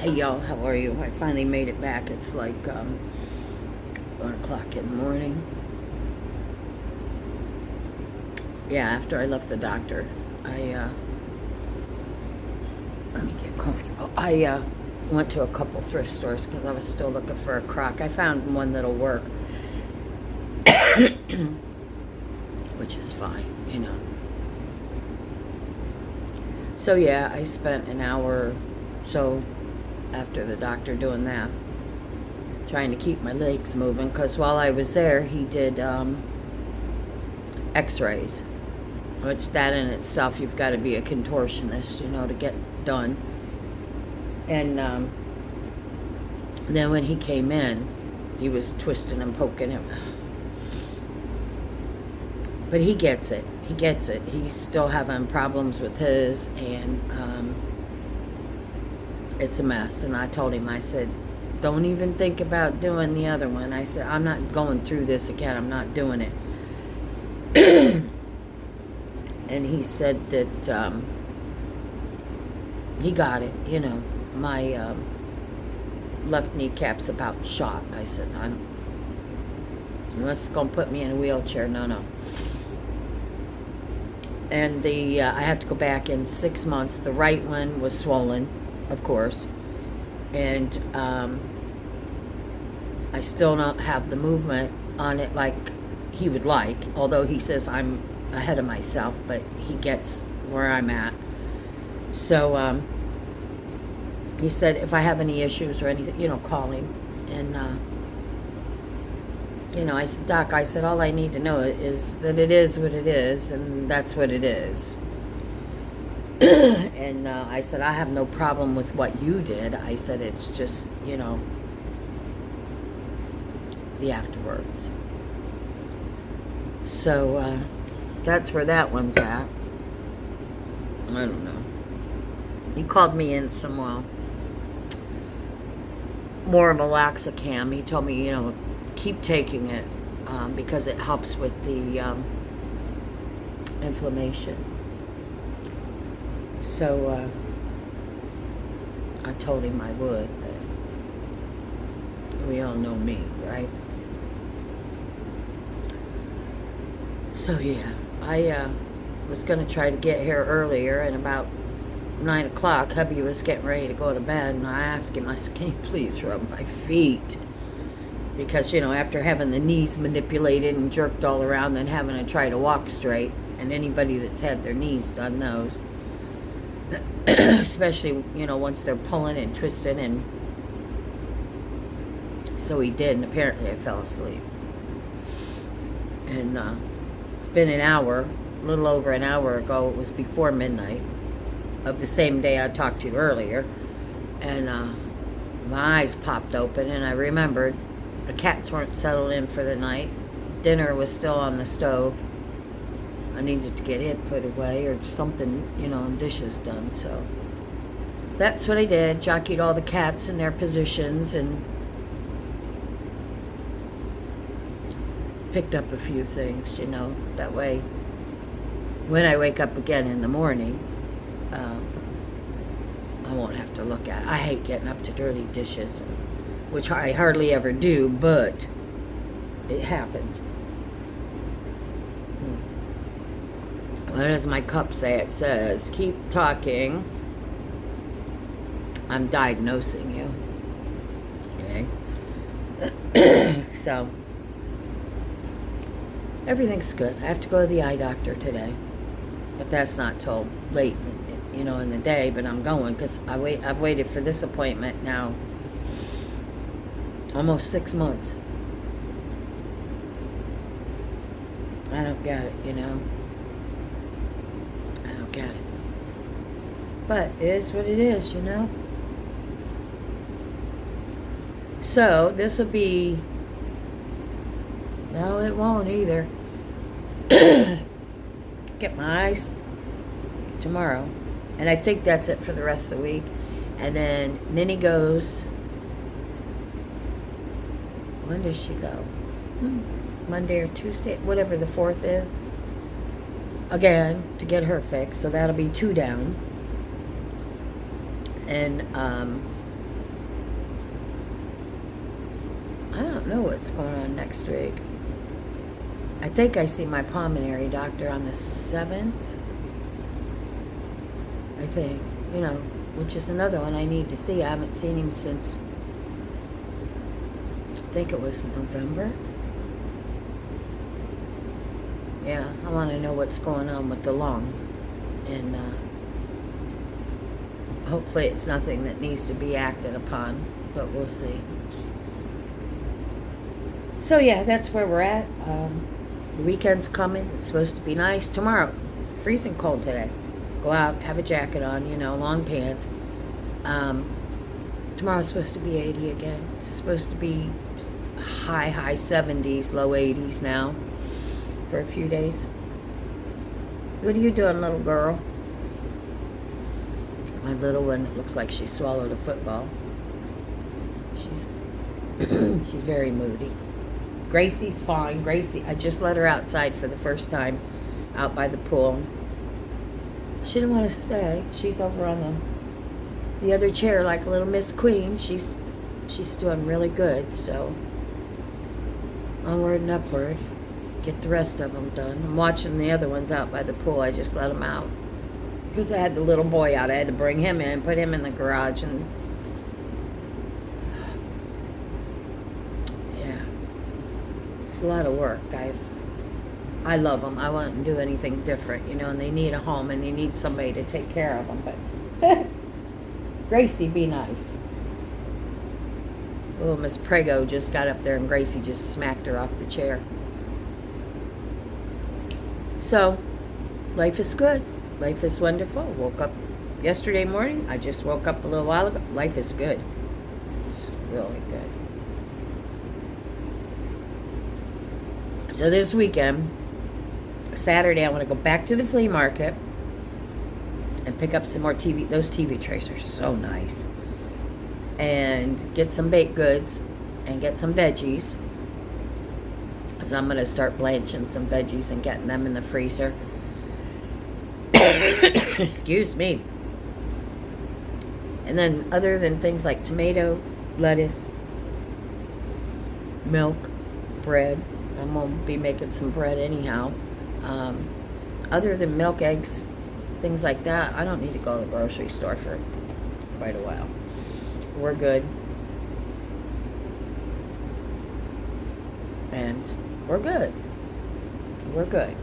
Hey y'all, how are you? I finally made it back. It's like 1 o'clock in the morning. Yeah, after I left the doctor, let me get comfortable. I went to a couple thrift stores because I was still looking for a crock. I found one that'll work, which is fine, you know. So yeah, I spent an hour or so after the doctor doing that, trying to keep my legs moving, because while I was there, he did x-rays, which that in itself, you've got to be a contortionist, you know, to get done. And then when he came in, he was twisting and poking him. But he gets it. He gets it. He's still having problems with his, and it's a mess. And I told him, I said, don't even think about doing the other one. I said, I'm not going through this again. I'm not doing it. And he said that he got it. You know, my left kneecap's about shot. I said, unless it's going to put me in a wheelchair, no. And I have to go back in 6 months. The right one was swollen, of course. And I still don't have the movement on it like he would like, although he says I'm ahead of myself, but he gets where I'm at. So he said if I have any issues or anything, you know, call him. And you know, I said, Doc, I said, all I need to know is that it is what it is, and that's what it is. And I said, I have no problem with what you did. I said, it's just, you know, the afterwards. So that's where that one's at. I don't know. He called me in some more Malaxicam. He told me, you know, keep taking it because it helps with the inflammation. So I told him I would, but we all know me, right? So yeah, I was going to try to get here earlier, and about 9 o'clock, hubby was getting ready to go to bed, and I asked him, I said, can you please rub my feet? Because, you know, after having the knees manipulated and jerked all around and having to try to walk straight, and anybody that's had their knees done knows, especially, you know, once they're pulling and twisting. And so he did, and apparently I fell asleep. And it's been an hour, a little over an hour ago. It was before midnight of the same day I talked to you earlier, and my eyes popped open, and I remembered the cats weren't settled in for the night. Dinner was still on the stove. I needed to get it put away or something, you know, and dishes done. So that's what I did. Jockeyed all the cats in their positions and picked up a few things, you know. That way, when I wake up again in the morning, I won't have to look at it. I hate getting up to dirty dishes, which I hardly ever do, but it happens. What does my cup say? It says, keep talking. I'm diagnosing you. Okay. So, everything's good. I have to go to the eye doctor today. But that's not till late, you know, in the day. But I'm going because I've waited for this appointment now almost 6 months. I don't get it, you know. I don't get it. But it is what it is, you know. So this will be, no, it won't either. Get my eyes tomorrow. And I think that's it for the rest of the week. And then Minnie goes, when does she go? Monday or Tuesday, whatever the 4th is. Again, to get her fixed. So that'll be 2 down. And don't know what's going on next week. I think I see my pulmonary doctor on the 7th. I think, which is another one I need to see. I haven't seen him since, I think it was November. Yeah, I want to know what's going on with the lung. And hopefully it's nothing that needs to be acted upon, but we'll see. So yeah, that's where we're at. The weekend's coming. It's supposed to be nice. Tomorrow, freezing cold today. Go out, have a jacket on, long pants. Tomorrow's supposed to be 80 again. It's supposed to be high 70s, low 80s now for a few days. What are you doing, little girl? My little one, it looks like she swallowed a football. She's she's very moody. Gracie's fine. Gracie, I just let her outside for the first time, out by the pool. She didn't want to stay. She's over on the other chair like a little Miss Queen. She's doing really good, so onward and upward. Get the rest of them done. I'm watching the other ones out by the pool. I just let them out because I had the little boy out. I had to bring him in, put him in the garage, and yeah, it's a lot of work, guys. I love them. I wouldn't do anything different, and they need a home and they need somebody to take care of them. But Gracie, be nice. Little Miss Prego just got up there and Gracie just smacked her off the chair. So, life is good. Life is wonderful. Woke up yesterday morning. I just woke up a little while ago. Life is good. It's really good. So this weekend, Saturday, I want to go back to the flea market and pick up some more TV. Those TV trays are so nice. And get some baked goods and get some veggies. Because I'm going to start blanching some veggies and getting them in the freezer. Excuse me. And then other than things like tomato, lettuce, milk, bread. I'm going to be making some bread anyhow. Other than milk, eggs, things like that, I don't need to go to the grocery store for quite a while. We're good. And we're good. We're good.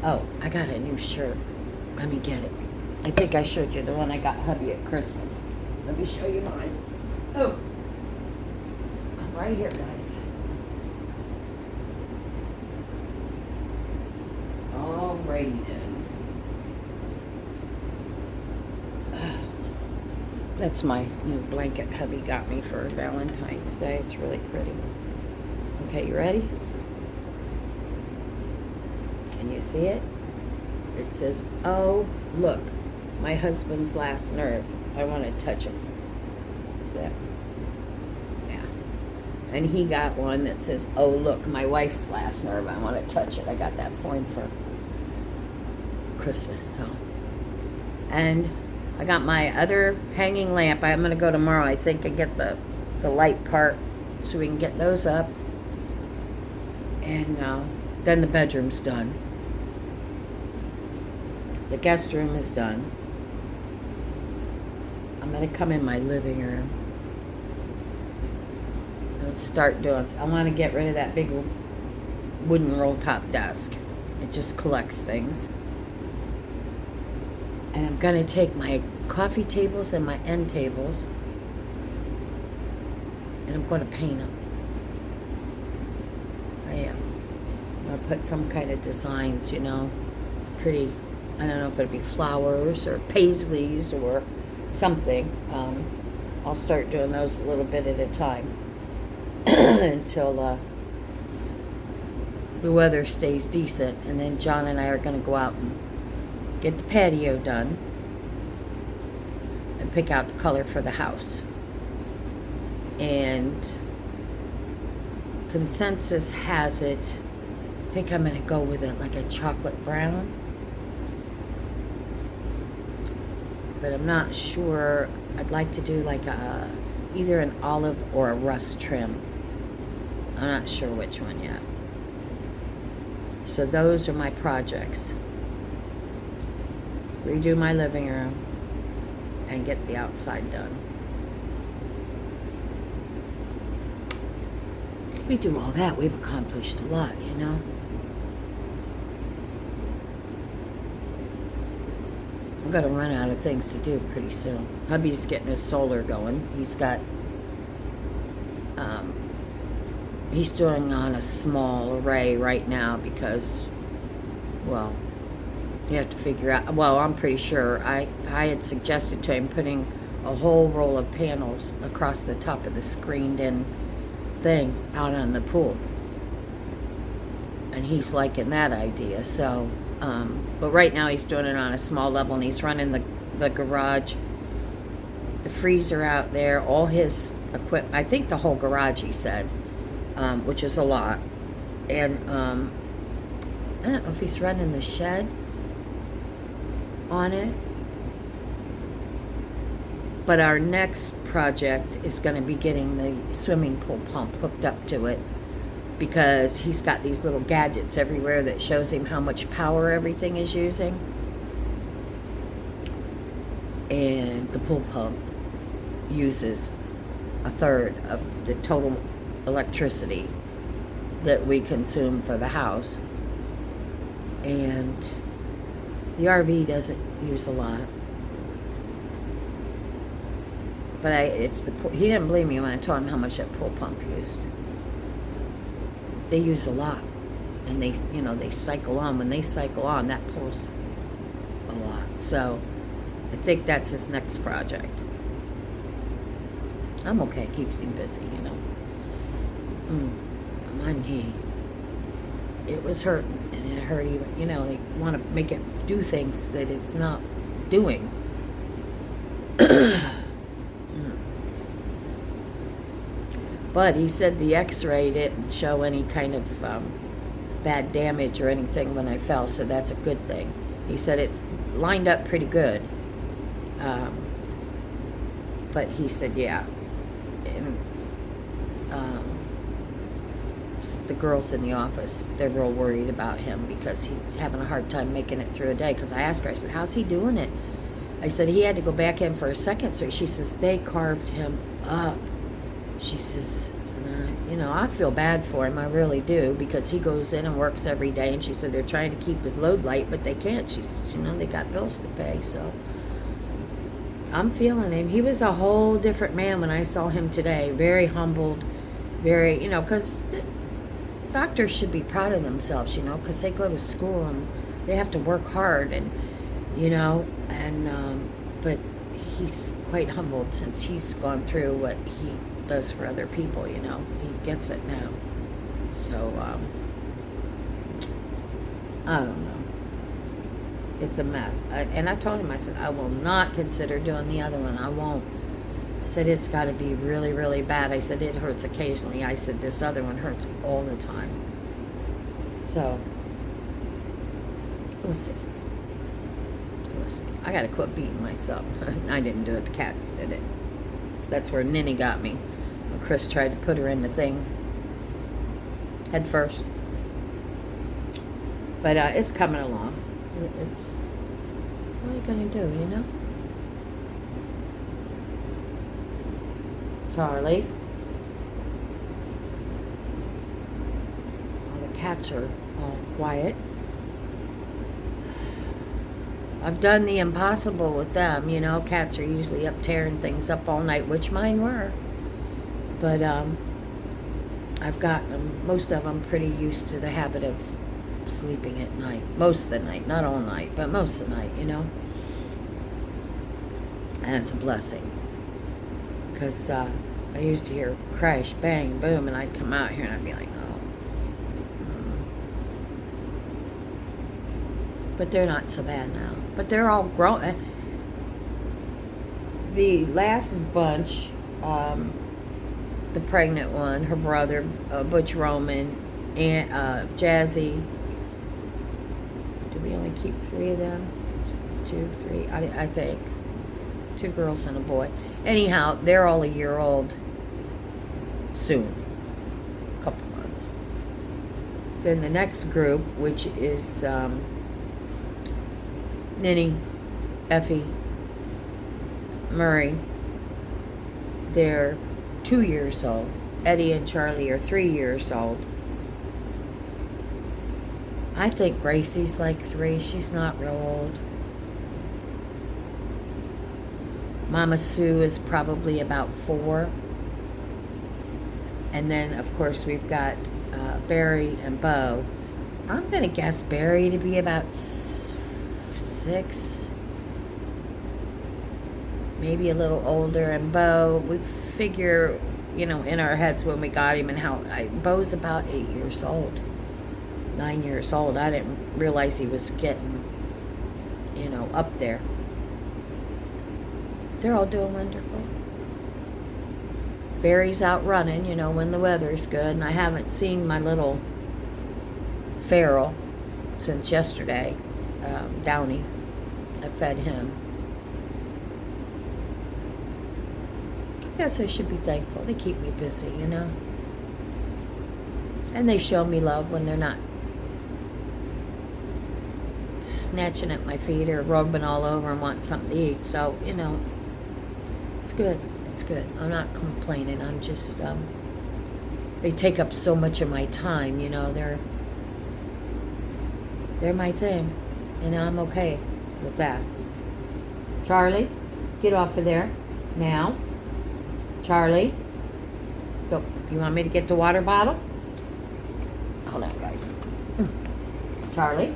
Oh, I got a new shirt. Let me get it. I think I showed you the one I got hubby at Christmas. Let me show you mine. Oh. Right here, guys. Alrighty then. That's my new blanket hubby got me for Valentine's Day. It's really pretty. Okay, you ready? Can you see it? It says, "Oh, look, my husband's last nerve. I want to touch him." See that? Yeah. And he got one that says, "Oh, look, my wife's last nerve. I want to touch it." I got that for him for Christmas, so. And I got my other hanging lamp. I'm going to go tomorrow, I think, and get the light part so we can get those up. And then the bedroom's done. The guest room is done. I'm going to come in my living room and start doing. I want to get rid of that big wooden roll top desk. It just collects things. And I'm going to take my coffee tables and my end tables and I'm going to paint them. I am. I'll put some kind of designs, pretty, I don't know if it'll be flowers or paisleys or something. I'll start doing those a little bit at a time until the weather stays decent. And then John and I are going to go out and get the patio done and pick out the color for the house. And consensus has it, I think I'm going to go with it like a chocolate brown. But I'm not sure. I'd like to do like a either an olive or a rust trim. I'm not sure which one yet. So those are my projects. Redo my living room and get the outside done. We do all that, we've accomplished a lot, you know. I'm gonna run out of things to do pretty soon. Hubby's getting his solar going. He's got, he's doing on a small array right now because, well, you have to figure out, well, I'm pretty sure I had suggested to him putting a whole roll of panels across the top of the screened in thing out on the pool. And he's liking that idea, so, but right now he's doing it on a small level and he's running the garage, the freezer out there, all his equipment, I think the whole garage he said, which is a lot. And, I don't know if he's running the shed on it. But our next project is going to be getting the swimming pool pump hooked up to it, because he's got these little gadgets everywhere that shows him how much power everything is using. And the pool pump uses a third of the total electricity that we consume for the house. And the RV doesn't use a lot. But he didn't believe me when I told him how much that pool pump used. They use a lot. And they cycle on. When they cycle on, that pulls a lot. So I think that's his next project. I'm okay, it keeps him busy, you know. My knee. It was hurting, and it hurt even, they want to make it do things that it's not doing. But he said the x-ray didn't show any kind of bad damage or anything when I fell, so that's a good thing. He said it's lined up pretty good. But he said, yeah. And the girls in the office, they're real worried about him because he's having a hard time making it through a day. Because I asked her, I said, how's he doing it? I said, he had to go back in for a second surgery. She says, they carved him up. She says, I feel bad for him, I really do, because he goes in and works every day, and she said they're trying to keep his load light, but they can't. She says, they got bills to pay, so I'm feeling him. He was a whole different man when I saw him today, very humbled, very, because doctors should be proud of themselves, because they go to school and they have to work hard, and, but he's quite humbled since he's gone through what he does for other people, he gets it now. So, I don't know. It's a mess. And I told him, I said, I will not consider doing the other one. I won't. I said, it's got to be really, really bad. I said, it hurts occasionally. I said, this other one hurts all the time. So, we'll see. We'll see. I got to quit beating myself. I didn't do it. The cats did it. That's where Ninny got me. When Chris tried to put her in the thing head first. But it's coming along. It's, what are you going to do, Charlie? All the cats are all quiet. I've done the impossible with them, Cats are usually up tearing things up all night, which mine were. But I've gotten them, most of them, pretty used to the habit of sleeping at night. Most of the night, not all night, but most of the night, And it's a blessing. Because I used to hear crash, bang, boom, and I'd come out here and I'd be like, oh. But they're not so bad now. But they're all grown. The last bunch, the pregnant one, her brother, Butch Roman, and Jazzy. Did we only keep 3 of them? 2, 3, I think. 2 girls and a boy. Anyhow, they're all a year old soon. A couple months. Then the next group, which is Ninny, Effie, Murray, they're 2 years old. Eddie and Charlie are 3 years old. I think Gracie's like 3. She's not real old. Mama Sue is probably about 4. And then, of course, we've got Barry and Bo. I'm going to guess Barry to be about 6. Maybe a little older. And Bo, we figure, in our heads when we got him and how... Bo's about 8 years old. 9 years old. I didn't realize he was getting, up there. They're all doing wonderful. Barry's out running, when the weather's good. And I haven't seen my little feral since yesterday. Downy. I fed him. I guess I should be thankful. They keep me busy, And they show me love when they're not snatching at my feet or rubbing all over and wanting something to eat. So, it's good. It's good. I'm not complaining. I'm just, they take up so much of my time, they're my thing. And I'm okay with that. Charlie, get off of there. Now. Charlie. Go. You want me to get the water bottle? Hold on, guys. Charlie.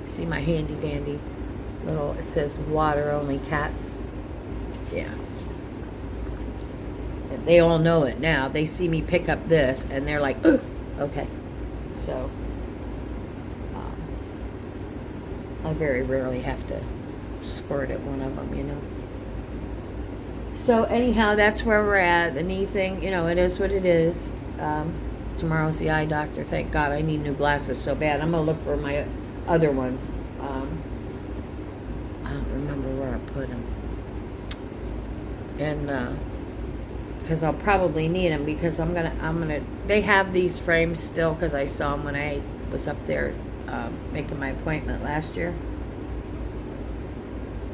See my handy dandy little, it says water only cats. Yeah. They all know it now. They see me pick up this and they're like, ugh. Okay. So, I very rarely have to squirt at one of them, So anyhow, that's where we're at. The knee thing, it is what it is. Tomorrow's the eye doctor. Thank God. I need new glasses so bad. I'm going to look for my other ones. I don't remember where I put them. And, because I'll probably need them because they have these frames still because I saw them when I was up there making my appointment last year.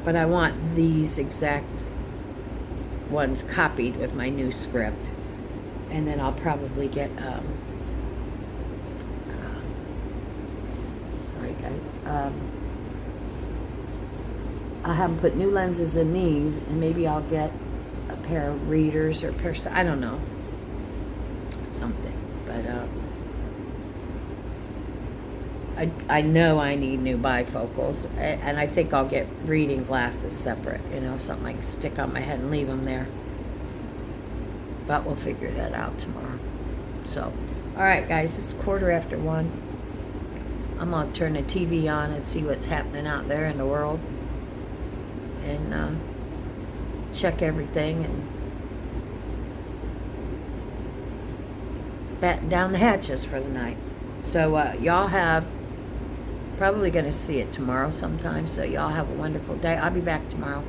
But I want these exact ones copied with my new script. And then I'll probably get, sorry guys, I haven't put new lenses in these, and maybe I'll get a pair of readers or I don't know, something. But I know I need new bifocals, and I think I'll get reading glasses separate, something I can stick on my head and leave them there. But we'll figure that out tomorrow. So, alright guys, it's 1:15. I'm going to turn the TV on and see what's happening out there in the world. And check everything and batten down the hatches for the night. So, y'all have... Probably going to see it tomorrow sometime. So, y'all have a wonderful day. I'll be back tomorrow.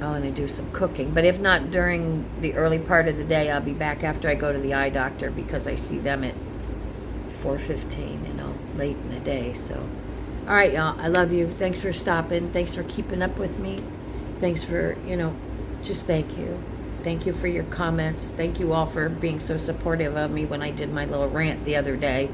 I want to do some cooking, but if not during the early part of the day, I'll be back after I go to the eye doctor because I see them at 4:15, late in the day. So, all right, y'all, I love you. Thanks for stopping. Thanks for keeping up with me. Thanks for, just thank you. Thank you for your comments. Thank you all for being so supportive of me when I did my little rant the other day.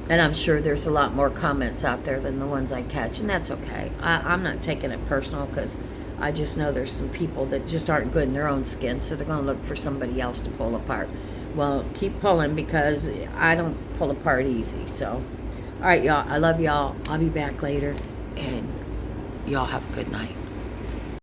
And I'm sure there's a lot more comments out there than the ones I catch, and that's okay. I'm not taking it personal because I just know there's some people that just aren't good in their own skin, so they're going to look for somebody else to pull apart. Well, keep pulling because I don't pull apart easy. So, all right, y'all. I love y'all. I'll be back later, and y'all have a good night.